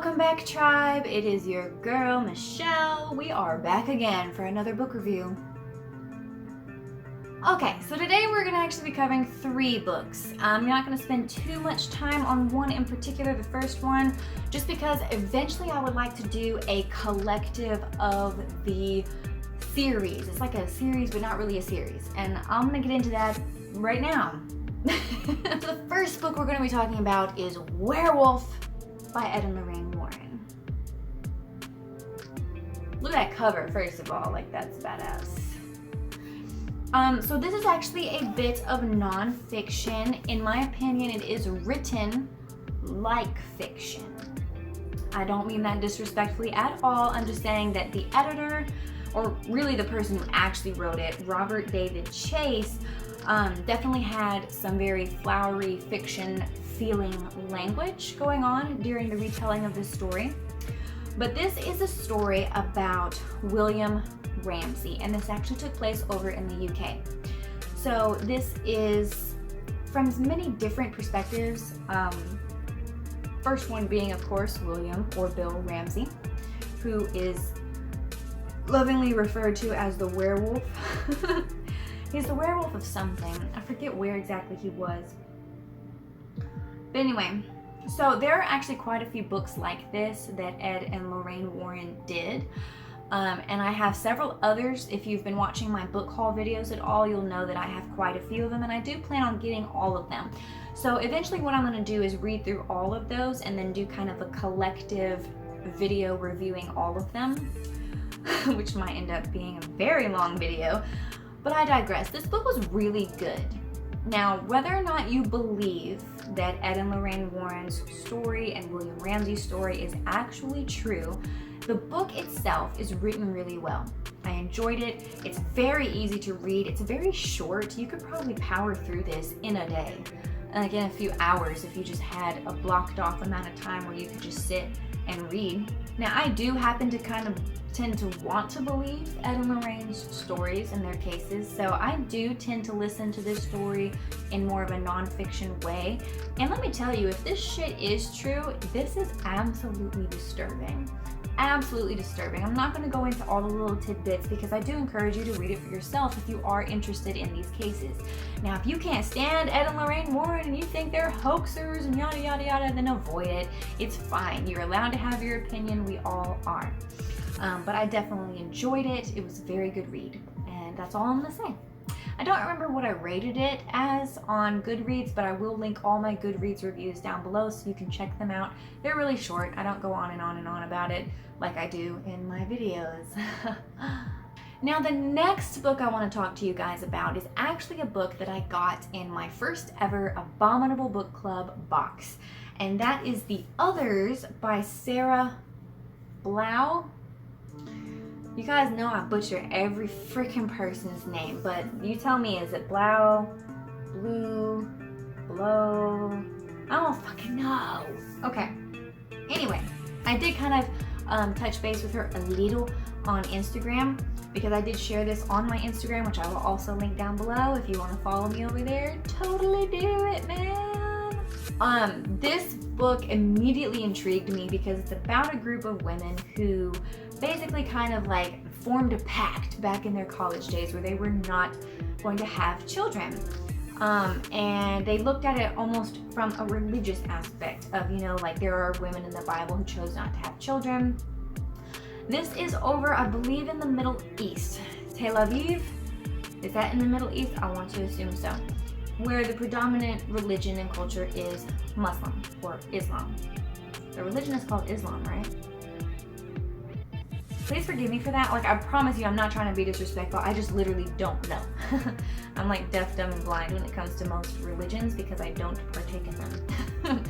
Welcome back, tribe. It is your girl, Michelle. We are back again for another book review. Okay, so today we're going to actually be covering 3 books. I'm not going to spend too much time on one in particular, the first one, just because eventually I would like to do a collective of the series. It's like a series, but not really a series. And I'm going to get into that right now. The first book we're going to be talking about is Werewolf by Ed and Lorraine Warren. Look at that cover, first of all, like that's badass. So this is actually a bit of non-fiction. In my opinion, it is written like fiction. I don't mean that disrespectfully at all. I'm just saying that the editor, or really the person who actually wrote it, Robert David Chase, definitely had some very flowery fiction feeling language going on during the retelling of this story. But this is a story about William Ramsey, and this actually took place over in the UK. So this is from many different perspectives. First one being, of course, William or Bill Ramsey, who is lovingly referred to as the werewolf. He's the werewolf of something. I forget where exactly he was. But anyway, so there are actually quite a few books like this that Ed and Lorraine Warren did. And I have several others. If you've been watching my book haul videos at all, you'll know that I have quite a few of them, and I do plan on getting all of them. So eventually what I'm going to do is read through all of those and then do kind of a collective video reviewing all of them, which might end up being a very long video. But I digress. This book was really good. Now, whether or not you believe that Ed and Lorraine Warren's story and William Ramsey's story is actually true, the book itself is written really well. I enjoyed it. It's very easy to read. It's very short. You could probably power through this in a day, like in a few hours, if you just had a blocked off amount of time where you could just sit and read. Now, I do happen to kind of tend to want to believe Ed and Lorraine's stories in their cases, so I do tend to listen to this story in more of a non-fiction way. And let me tell you, if this shit is true, this is absolutely disturbing. Absolutely disturbing. I'm not going to go into all the little tidbits because I do encourage you to read it for yourself if you are interested in these cases. Now, if you can't stand Ed and Lorraine Warren and you think they're hoaxers and yada yada yada, then avoid it. It's fine. You're allowed to have your opinion. We all are. But I definitely enjoyed it. It was a very good read, and that's all I'm going to say. I don't remember what I rated it as on Goodreads, but I will link all my Goodreads reviews down below so you can check them out. They're really short. I don't go on and on and on about it like I do in my videos. Now, the next book I want to talk to you guys about is actually a book that I got in my first ever Abominable Book Club box, and that is The Others by Sarah Blau. You guys know I butcher every freaking person's name, but you tell me, is it Blau, Blue, Blow? I don't fucking know. Okay. Anyway, I did kind of touch base with her a little on Instagram because I did share this on my Instagram, which I will also link down below if you want to follow me over there. Totally do it, man. This book immediately intrigued me because it's about a group of women who basically kind of like formed a pact back in their college days where they were not going to have children. And they looked at it almost from a religious aspect of, you know, like there are women in the Bible who chose not to have children. This is over, I believe, in the Middle East. Tel Aviv? Is that in the Middle East? I want to assume so. Where the predominant religion and culture is Muslim or Islam. The religion is called Islam, right? Please forgive me for that. Like, I promise you, I'm not trying to be disrespectful. I just literally don't know. I'm like deaf, dumb, and blind when it comes to most religions because I don't partake in them.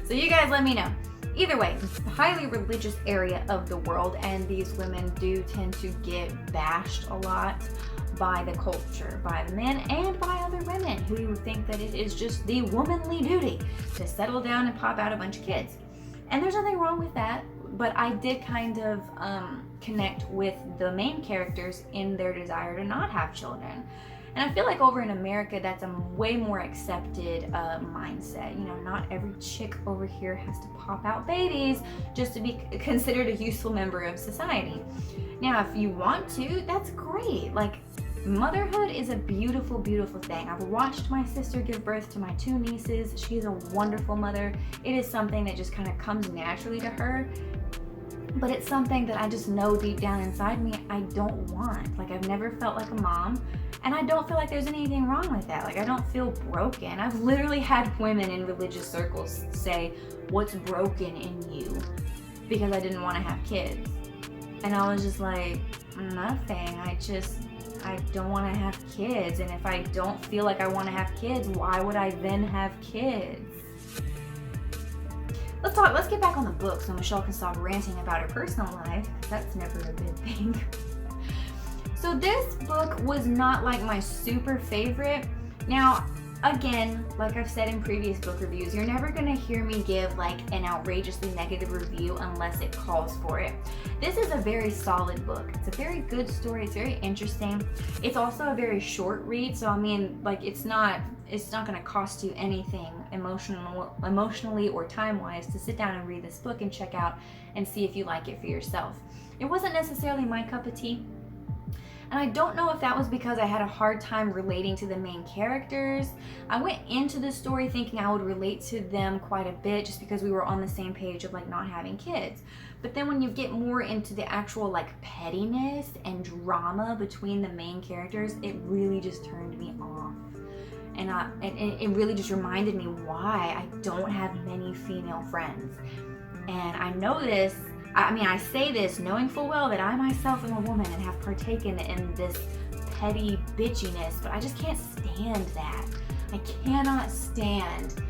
So you guys let me know. Either way, highly religious area of the world, and these women do tend to get bashed a lot by the culture, by the men, and by other women who think that it is just the womanly duty to settle down and pop out a bunch of kids. And there's nothing wrong with that, but I did kind of connect with the main characters in their desire to not have children. And I feel like over in America, that's a way more accepted mindset. You know, not every chick over here has to pop out babies just to be considered a useful member of society. Now, if you want to, that's great. Like, motherhood is a beautiful, beautiful thing. I've watched my sister give birth to my 2 nieces. She's a wonderful mother. It is something that just kind of comes naturally to her. But it's something that I just know deep down inside me I don't want. Like, I've never felt like a mom, and I don't feel like there's anything wrong with that. Like, I don't feel broken. I've literally had women in religious circles say, "What's broken in you?" because I didn't want to have kids. And I was just like, nothing. I don't want to have kids. And if I don't feel like I want to have kids, why would I then have kids? Let's get back on the book so Michelle can stop ranting about her personal life. That's never a good thing. So this book was not like my super favorite. Now, again, like I've said in previous book reviews, you're never gonna hear me give like an outrageously negative review unless it calls for it. This is a very solid book. It's a very good story. It's very interesting. It's also a very short read, so I mean, like, it's not gonna cost you anything emotionally or time-wise to sit down and read this book and check out and see if you like it for yourself. It wasn't necessarily my cup of tea. And I don't know if that was because I had a hard time relating to the main characters. I went into the story thinking I would relate to them quite a bit just because we were on the same page of like not having kids. But then when you get more into the actual like pettiness and drama between the main characters, it really just turned me off. And it really just reminded me why I don't have many female friends. And I know this. I mean, I say this knowing full well that I myself am a woman and have partaken in this petty bitchiness, but I just can't stand that. I cannot stand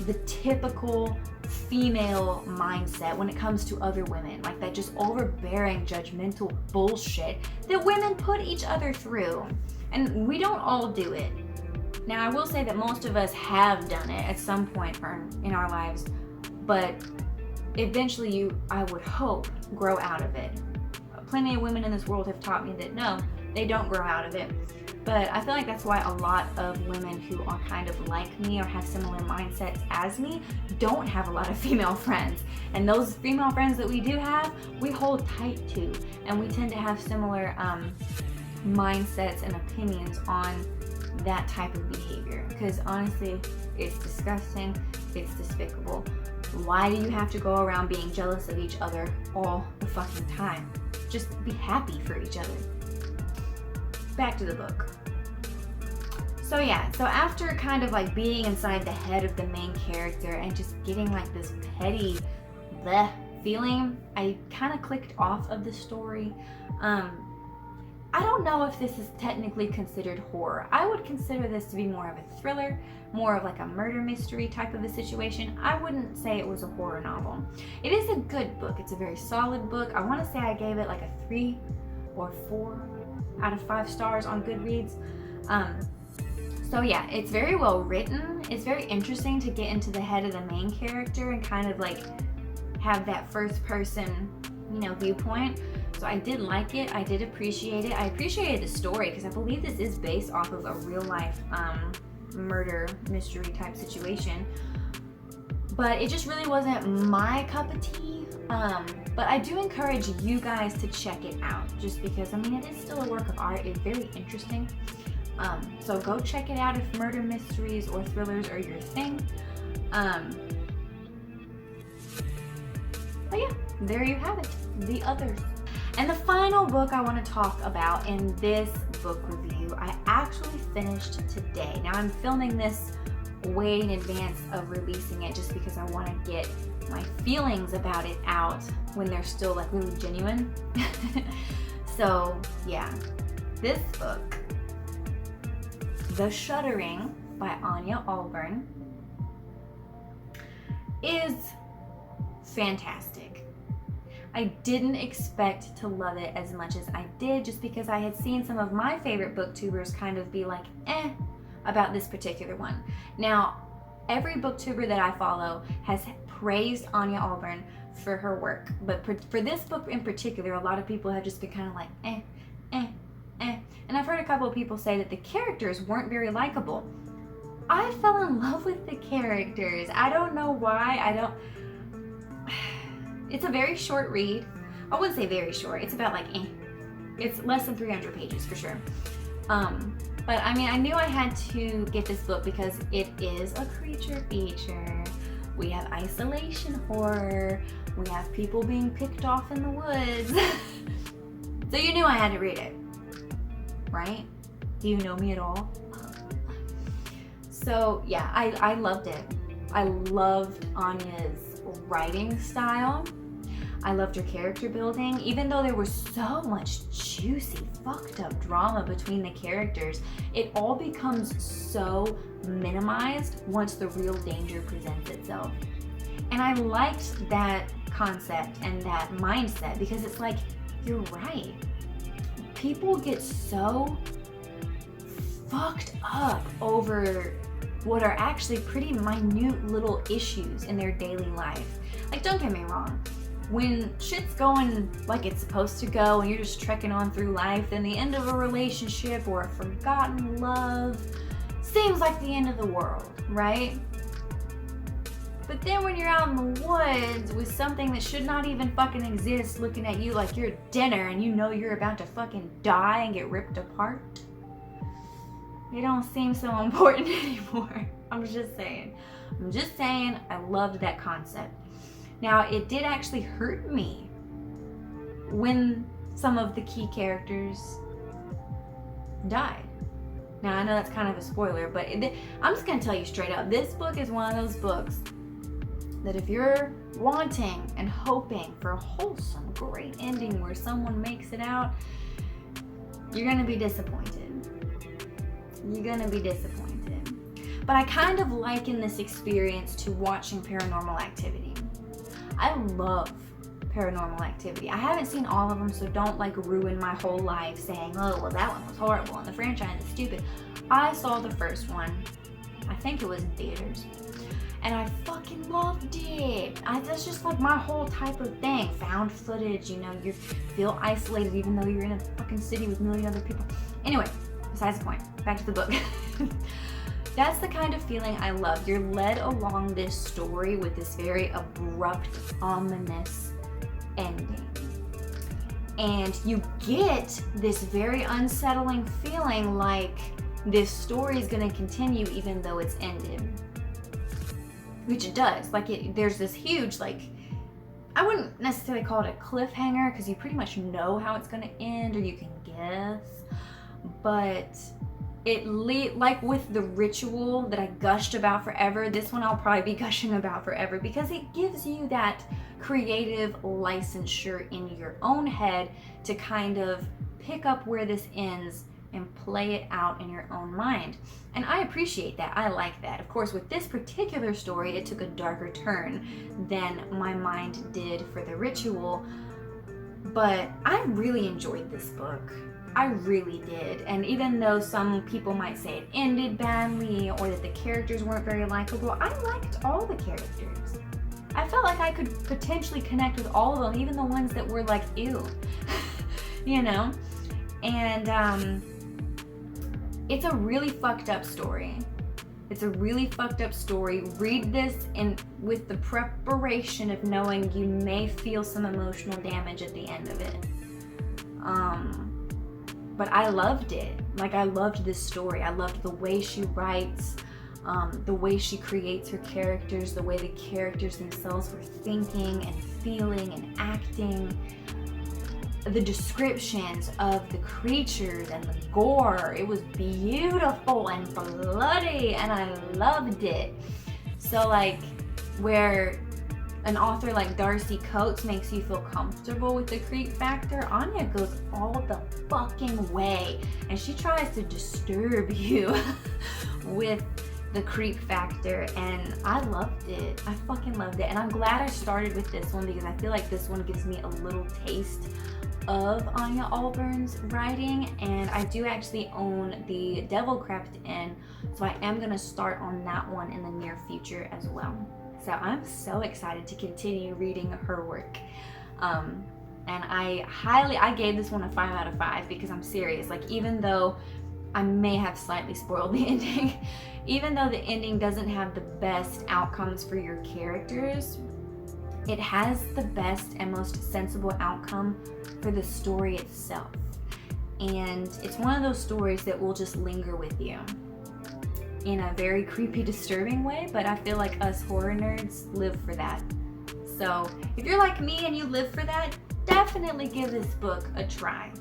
the typical female mindset when it comes to other women, like that just overbearing, judgmental bullshit that women put each other through. And we don't all do it. Now, I will say that most of us have done it at some point in our lives, but eventually I would hope, grow out of it. Plenty of women in this world have taught me that no, they don't grow out of it. But I feel like that's why a lot of women who are kind of like me or have similar mindsets as me don't have a lot of female friends. And those female friends that we do have, we hold tight to. And we tend to have similar mindsets and opinions on that type of behavior. Because honestly, it's disgusting, it's despicable. Why do you have to go around being jealous of each other all the fucking time? Just be happy for each other. Back to the book. So yeah, so after kind of like being inside the head of the main character and just getting like this petty bleh feeling, I kind of clicked off of the story. I don't know if this is technically considered horror. I would consider this to be more of a thriller, more of like a murder mystery type of a situation. I wouldn't say it was a horror novel. It is a good book. It's a very solid book. I want to say I gave it like a 3 or 4 out of 5 stars on Goodreads. So yeah, it's very well written. It's very interesting to get into the head of the main character and kind of like have that first person, viewpoint. So I did like it. I did appreciate it. I appreciated the story because I believe this is based off of a real life murder mystery type situation. But it just really wasn't my cup of tea. But I do encourage you guys to check it out just because, it is still a work of art. It's very interesting. So go check it out if murder mysteries or thrillers are your thing. But yeah, there you have it. The Others. And the final book I want to talk about in this book review, I actually finished today. Now I'm filming this way in advance of releasing it just because I want to get my feelings about it out when they're still like really genuine. So yeah, this book, The Shuddering by Anya Allburn, is fantastic. I didn't expect to love it as much as I did just because I had seen some of my favorite booktubers kind of be like, about this particular one. Now, every booktuber that I follow has praised Anya Allburn for her work, but for this book in particular, a lot of people have just been kind of like, And I've heard a couple of people say that the characters weren't very likable. I fell in love with the characters. I don't know why. It's a very short read. I wouldn't say very short. It's about it's less than 300 pages for sure. But I mean, I knew I had to get this book because it is a creature feature. We have isolation horror. We have people being picked off in the woods. So you knew I had to read it, right? Do you know me at all? So yeah, I loved it. I loved Anya's writing style. I loved her character building. Even though there was so much juicy, fucked up drama between the characters, it all becomes so minimized once the real danger presents itself. And I liked that concept and that mindset because it's like, you're right. People get so fucked up over what are actually pretty minute little issues in their daily life. Like, don't get me wrong. When shit's going like it's supposed to go and you're just trekking on through life, then the end of a relationship or a forgotten love seems like the end of the world, right? But then when you're out in the woods with something that should not even fucking exist looking at you like you're dinner and you know you're about to fucking die and get ripped apart, it don't seem so important anymore. I'm just saying, I loved that concept. Now, it did actually hurt me when some of the key characters died. Now, I know that's kind of a spoiler, but I'm just going to tell you straight up, this book is one of those books that if you're wanting and hoping for a wholesome, great ending where someone makes it out, you're going to be disappointed. You're going to be disappointed. But I kind of liken this experience to watching Paranormal Activity. I love Paranormal Activity. I haven't seen all of them, so don't like ruin my whole life saying, oh, well, that one was horrible and the franchise is stupid. I saw the first one. I think it was in theaters. And I fucking loved it. That's just like my whole type of thing. Found footage, you feel isolated even though you're in a fucking city with a million other people. Anyway, besides the point, back to the book. That's the kind of feeling I love. You're led along this story with this very abrupt, ominous ending. And you get this very unsettling feeling like this story is going to continue even though it's ended. Which it does. There's this huge, I wouldn't necessarily call it a cliffhanger because you pretty much know how it's going to end, or you can guess. But like with the ritual that I gushed about forever, this one I'll probably be gushing about forever because it gives you that creative licensure in your own head to kind of pick up where this ends and play it out in your own mind. And I appreciate that. I like that. Of course, with this particular story, it took a darker turn than my mind did for the ritual. But I really enjoyed this book. I really did. And even though some people might say it ended badly or that the characters weren't very likable, I liked all the characters. I felt like I could potentially connect with all of them, even the ones that were like, ew. And it's a really fucked up story. It's a really fucked up story. Read this with the preparation of knowing you may feel some emotional damage at the end of it. But I loved it. I loved this story. I loved the way she writes, the way she creates her characters, the way the characters themselves were thinking and feeling and acting. The descriptions of the creatures and the gore, it was beautiful and bloody, and I loved it. So where an author like Darcy Coates makes you feel comfortable with the creep factor, Anya goes all the fucking way, and she tries to disturb you with the creep factor, and I loved it. I fucking loved it, and I'm glad I started with this one because I feel like this one gives me a little taste of Anya Alburn's writing, and I do actually own the Devil Crept In, so I am going to start on that one in the near future as well. So I'm so excited to continue reading her work. And I gave this one a 5 out of 5 because I'm serious. Like, even though I may have slightly spoiled the ending, even though the ending doesn't have the best outcomes for your characters, it has the best and most sensible outcome for the story itself. And it's one of those stories that will just linger with you in a very creepy, disturbing way, but I feel like us horror nerds live for that. So if you're like me and you live for that, definitely give this book a try.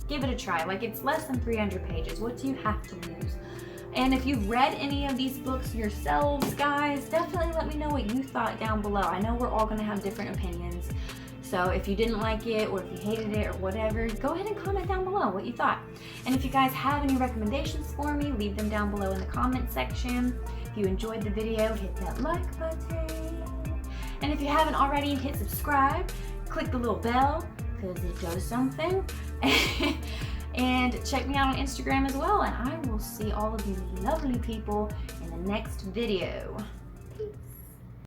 Give it a try. Like, it's less than 300 pages. What do you have to lose? And if you've read any of these books yourselves, guys, definitely let me know what you thought down below. I know we're all going to have different opinions. So if you didn't like it, or if you hated it, or whatever, go ahead and comment down below what you thought. And if you guys have any recommendations for me, leave them down below in the comment section. If you enjoyed the video, hit that like button. And if you haven't already, hit subscribe. Click the little bell, because it does something. And check me out on Instagram as well. And I will see all of you lovely people in the next video. Peace.